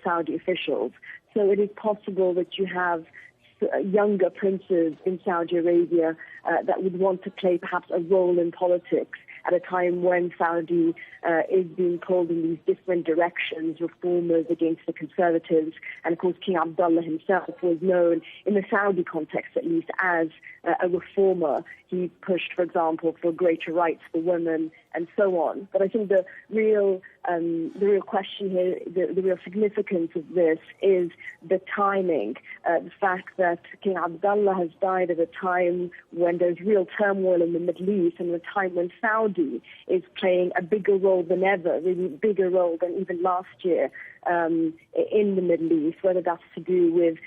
Saudi officials. So it is possible that you have younger princes in Saudi Arabia that would want to play perhaps a role in politics at a time when Saudi is being pulled in these different directions, reformers against the conservatives. And of course, King Abdullah himself was known, in the Saudi context at least, as a reformer. He pushed, for example, for greater rights for women and so on. But I think the real question here, the real significance of this is the timing. The fact that King Abdullah has died at a time when there's real turmoil in the Middle East, and a time when Saudi is playing a bigger role than ever, really bigger role than even last year in the Middle East, whether that's to do with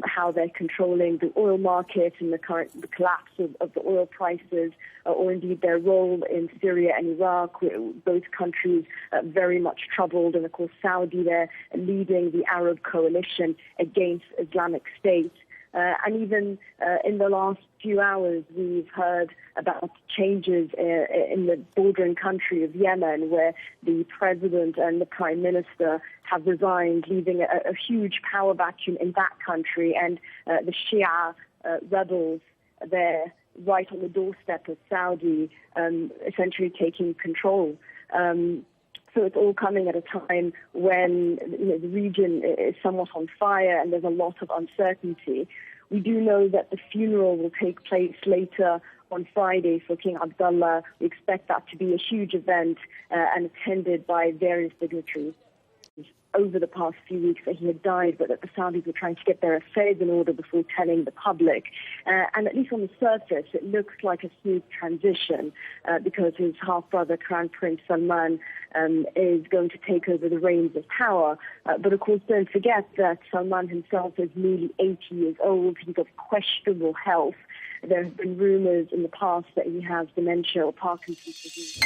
how they're controlling the oil market and the collapse of the oil prices, or indeed their role in Syria and Iraq, both countries very much troubled, and of course Saudi there leading the Arab coalition against Islamic State. And even in the last few hours, we've heard about changes in the bordering country of Yemen, where the president and the prime minister have resigned, leaving a huge power vacuum in that country, and the Shia rebels there, right on the doorstep of Saudi, essentially taking control. So it's all coming at a time when the region is somewhat on fire and there's a lot of uncertainty. We do know that the funeral will take place later on Friday for King Abdullah. We expect that to be a huge event and attended by various dignitaries. Over the past few weeks that he had died, but that the Saudis were trying to get their affairs in order before telling the public. And at least on the surface, it looks like a smooth transition because his half-brother, Crown Prince Salman, is going to take over the reins of power. But of course, don't forget that Salman himself is nearly 80 years old. He's of questionable health. There have been rumors in the past that he has dementia or Parkinson's disease.